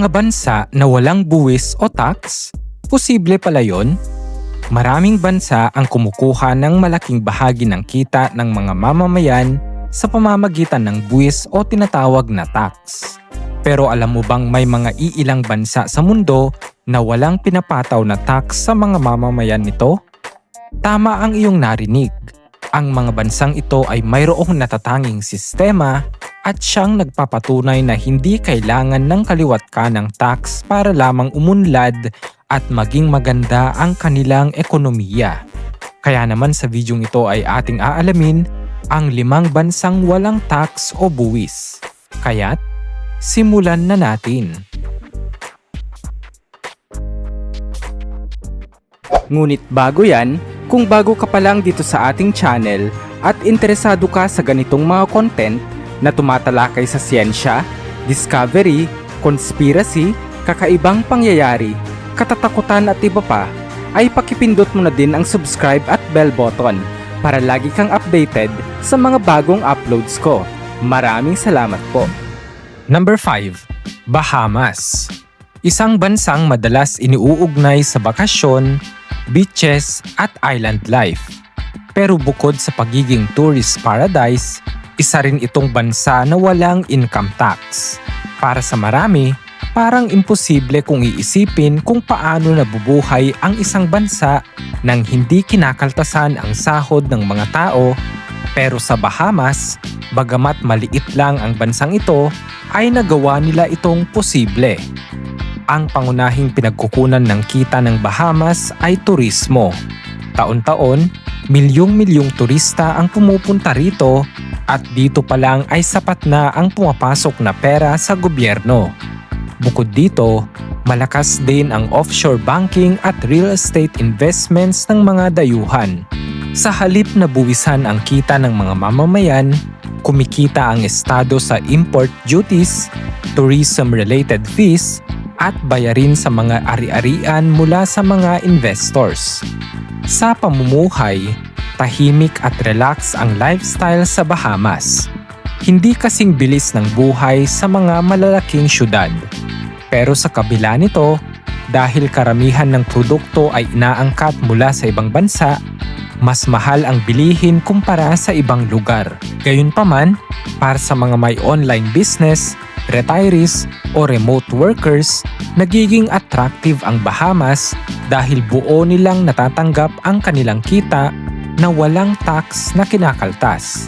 Mga bansa na walang buwis o tax? Posible pala yon? Maraming bansa ang kumukuha ng malaking bahagi ng kita ng mga mamamayan sa pamamagitan ng buwis o tinatawag na tax. Pero alam mo bang may mga iilang bansa sa mundo na walang pinapataw na tax sa mga mamamayan nito? Tama ang iyong narinig. Ang mga bansang ito ay mayroong natatanging sistema at siyang nagpapatunay na hindi kailangan ng kaliwat ka ng tax para lamang umunlad at maging maganda ang kanilang ekonomiya. Kaya naman sa videong ito ay ating aalamin ang 5 bansang walang tax o buwis. Kaya't simulan na natin. Ngunit bago yan, kung bago ka pa lang dito sa ating channel at interesado ka sa ganitong mga content na tumatalakay sa siyensya, discovery, conspiracy, kakaibang pangyayari, katatakutan at iba pa, ay pakipindot mo na din ang subscribe at bell button para lagi kang updated sa mga bagong uploads ko. Maraming salamat po. Number 5. Bahamas. Isang bansang madalas iniuugnay sa bakasyon, beaches at island life. Pero bukod sa pagiging tourist paradise, isa rin itong bansa na walang income tax. Para sa marami, parang imposible kung iisipin kung paano nabubuhay ang isang bansa nang hindi kinakaltasan ang sahod ng mga tao. Pero sa Bahamas, bagamat maliit lang ang bansang ito, ay nagawa nila itong posible. Ang pangunahing pinagkukunan ng kita ng Bahamas ay turismo. Taon-taon, milyong-milyong turista ang pumupunta rito at dito pa lang ay sapat na ang pumapasok na pera sa gobyerno. Bukod dito, malakas din ang offshore banking at real estate investments ng mga dayuhan. Sa halip na buwisan ang kita ng mga mamamayan, kumikita ang estado sa import duties, tourism-related fees, at bayarin sa mga ari-arian mula sa mga investors. Sa pamumuhay, tahimik at relax ang lifestyle sa Bahamas. Hindi kasing bilis ng buhay sa mga malalaking syudad. Pero sa kabila nito, dahil karamihan ng produkto ay inaangkat mula sa ibang bansa, mas mahal ang bilihin kumpara sa ibang lugar. Gayunpaman, para sa mga may online business, retirees o remote workers, nagiging attractive ang Bahamas dahil buo nilang natatanggap ang kanilang kita na walang tax na kinakaltas.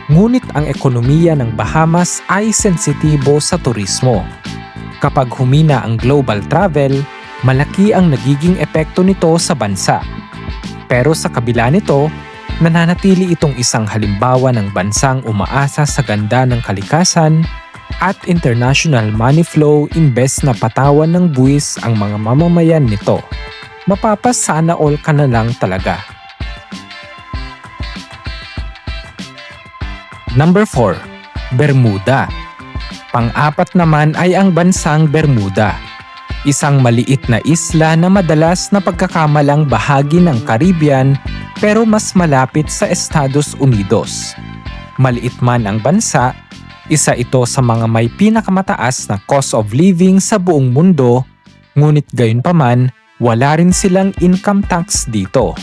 Ngunit ang ekonomiya ng Bahamas ay sensitibo sa turismo. Kapag humina ang global travel, malaki ang nagiging epekto nito sa bansa. Pero sa kabila nito, nananatili itong isang halimbawa ng bansang umaasa sa ganda ng kalikasan at international money flow imbes na patawan ng buwis ang mga mamamayan nito. Mapapasana all ka na lang talaga. Number 4. Bermuda. Pang-apat naman ay ang bansang Bermuda. Isang maliit na isla na madalas na pagkakamalang bahagi ng Caribbean pero mas malapit sa Estados Unidos. Maliit man ang bansa, isa ito sa mga may pinakamataas na cost of living sa buong mundo, ngunit gayunpaman, wala rin silang income tax dito.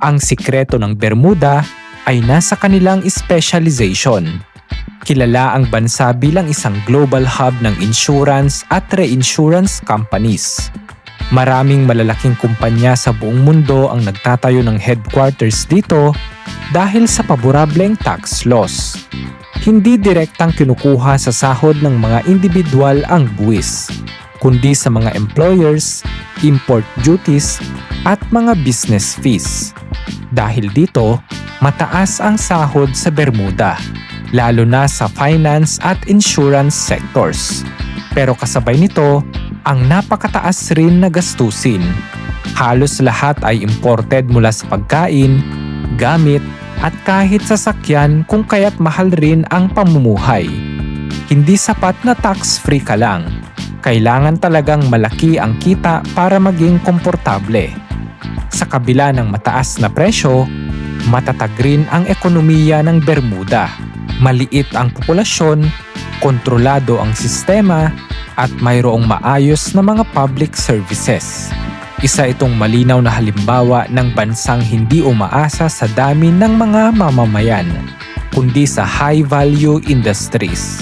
Ang sikreto ng Bermuda ay nasa kanilang specialization. Kilala ang bansa bilang isang global hub ng insurance at reinsurance companies. Maraming malalaking kumpanya sa buong mundo ang nagtatayo ng headquarters dito dahil sa paborableng tax laws. Hindi direktang kinukuha sa sahod ng mga individual ang buwis, kundi sa mga employers, import duties, at mga business fees. Dahil dito, mataas ang sahod sa Bermuda, lalo na sa finance at insurance sectors. Pero kasabay nito, ang napakataas rin na gastusin. Halos lahat ay imported mula sa pagkain, gamit, at kahit sasakyan kung kaya't mahal rin ang pamumuhay. Hindi sapat na tax-free ka lang. Kailangan talagang malaki ang kita para maging komportable. Sa kabila ng mataas na presyo, matatag rin ang ekonomiya ng Bermuda. maliit ang populasyon, kontrolado ang sistema, at mayroong maayos na mga public services. Isa itong malinaw na halimbawa ng bansang hindi umaasa sa dami ng mga mamamayan, kundi sa high-value industries.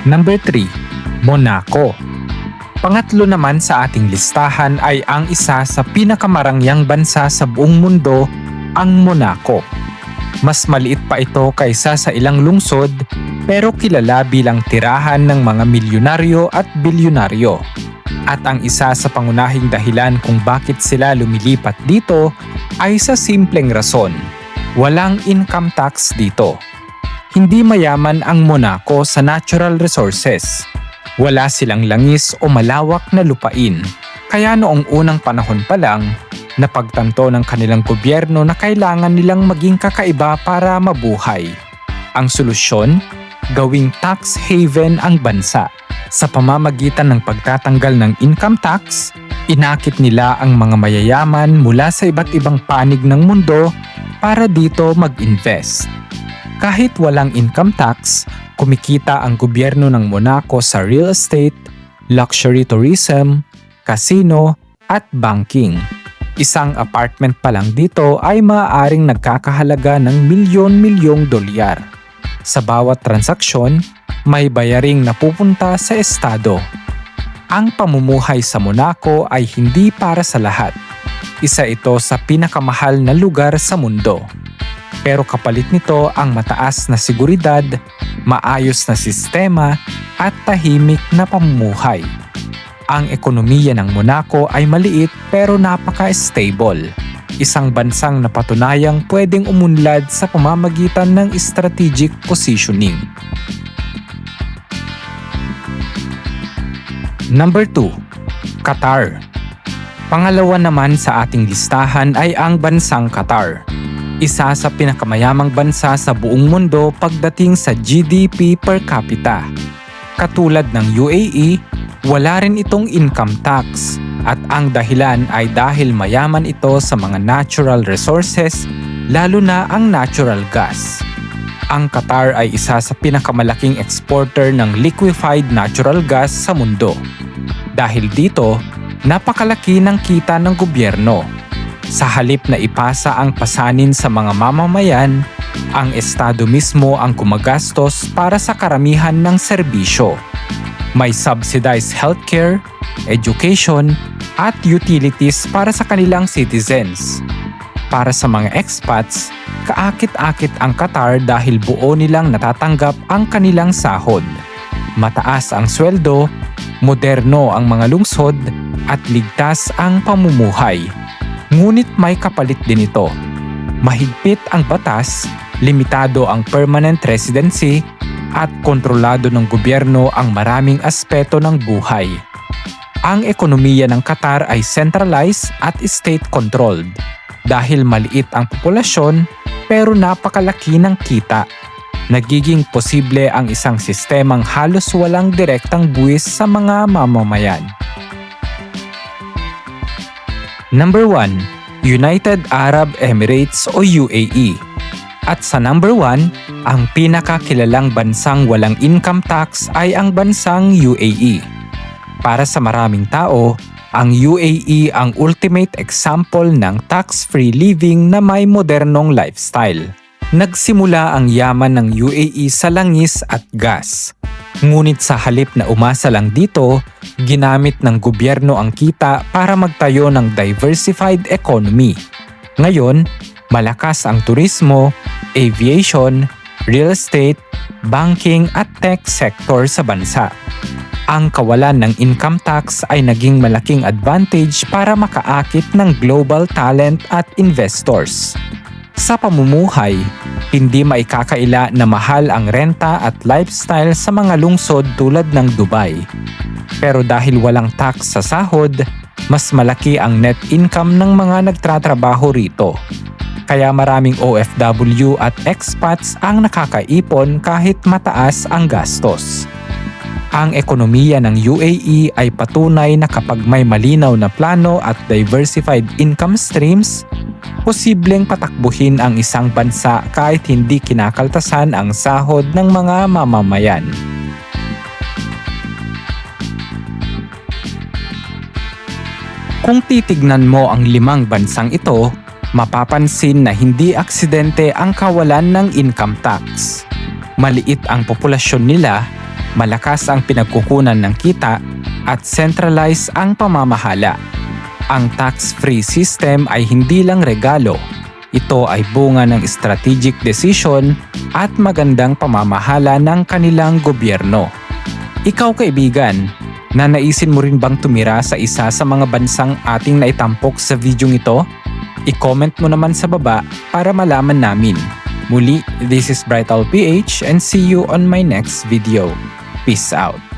Number 3. Monaco. Pangatlo naman sa ating listahan ay ang isa sa pinakamarangyang bansa sa buong mundo, ang Monaco. Mas maliit pa ito kaysa sa ilang lungsod, pero kilala bilang tirahan ng mga milyonaryo at bilyonaryo. At ang isa sa pangunahing dahilan kung bakit sila lumilipat dito ay sa simpleng rason: walang income tax dito. Hindi mayaman ang Monaco sa natural resources. Wala silang langis o malawak na lupain. Kaya noong unang panahon pa lang, napagtanto ng kanilang gobyerno na kailangan nilang maging kakaiba para mabuhay. Ang solusyon? Gawing tax haven ang bansa. Sa pamamagitan ng pagtatanggal ng income tax, inakit nila ang mga mayayaman mula sa iba't ibang panig ng mundo para dito mag-invest. Kahit walang income tax, kumikita ang gobyerno ng Monaco sa real estate, luxury tourism, casino, at banking. Isang apartment pa lang dito ay maaaring nagkakahalaga ng milyon-milyong dolyar. Sa bawat transaksyon, may bayaring napupunta sa estado. Ang pamumuhay sa Monaco ay hindi para sa lahat. Isa ito sa pinakamahal na lugar sa mundo. Pero kapalit nito ang mataas na seguridad, maayos na sistema, at tahimik na pamumuhay. Ang ekonomiya ng Monaco ay maliit pero napaka-stable. Isang bansang napatunayang pwedeng umunlad sa pamamagitan ng strategic positioning. Number 2. Qatar. Pangalawa naman sa ating listahan ay ang bansang Qatar. Isa sa pinakamayamang bansa sa buong mundo pagdating sa GDP per capita. Katulad ng UAE, wala rin itong income tax at ang dahilan ay dahil mayaman ito sa mga natural resources, lalo na ang natural gas. Ang Qatar ay isa sa pinakamalaking exporter ng liquefied natural gas sa mundo. Dahil dito, napakalaki ng kita ng gobyerno. Sa halip na ipasa ang pasanin sa mga mamamayan, ang estado mismo ang gumagastos para sa karamihan ng serbisyo. May subsidized healthcare, education, at utilities para sa kanilang citizens. Para sa mga expats, kaakit-akit ang Qatar dahil buo nilang natatanggap ang kanilang sahod. Mataas ang sweldo, moderno ang mga lungsod, at ligtas ang pamumuhay. Ngunit may kapalit din ito. Mahigpit ang batas, limitado ang permanent residency, at kontrolado ng gobyerno ang maraming aspeto ng buhay. Ang ekonomiya ng Qatar ay centralized at state-controlled dahil maliit ang populasyon pero napakalaki ng kita. Nagiging posible ang isang sistemang halos walang direktang buwis sa mga mamamayan. Number 1. United Arab Emirates o UAE. At sa number 1, ang pinakakilalang bansang walang income tax ay ang bansang UAE. Para sa maraming tao, ang UAE ang ultimate example ng tax-free living na may modernong lifestyle. Nagsimula ang yaman ng UAE sa langis at gas. Ngunit sa halip na umasa lang dito, ginamit ng gobyerno ang kita para magtayo ng diversified economy. Ngayon, malakas ang turismo, aviation, real estate, banking at tech sector sa bansa. Ang kawalan ng income tax ay naging malaking advantage para makaakit ng global talent at investors. Sa pamumuhay, hindi maikakaila na mahal ang renta at lifestyle sa mga lungsod tulad ng Dubai. Pero dahil walang tax sa sahod, mas malaki ang net income ng mga nagtatrabaho rito. Kaya maraming OFW at expats ang nakakaipon kahit mataas ang gastos. Ang ekonomiya ng UAE ay patunay na kapag may malinaw na plano at diversified income streams, posibleng patakbuhin ang isang bansa kahit hindi kinakaltasan ang sahod ng mga mamamayan. Kung titignan mo ang 5 bansang ito, mapapansin na hindi aksidente ang kawalan ng income tax. Maliit ang populasyon nila, malakas ang pinagkukunan ng kita, at centralized ang pamamahala. Ang tax-free system ay hindi lang regalo. Ito ay bunga ng strategic decision at magandang pamamahala ng kanilang gobyerno. Ikaw kaibigan, nanaisin mo rin bang tumira sa isa sa mga bansang ating naitampok sa videong ito? I-comment mo naman sa baba para malaman namin. Muli, this is Brightal PH and see you on my next video. Peace out.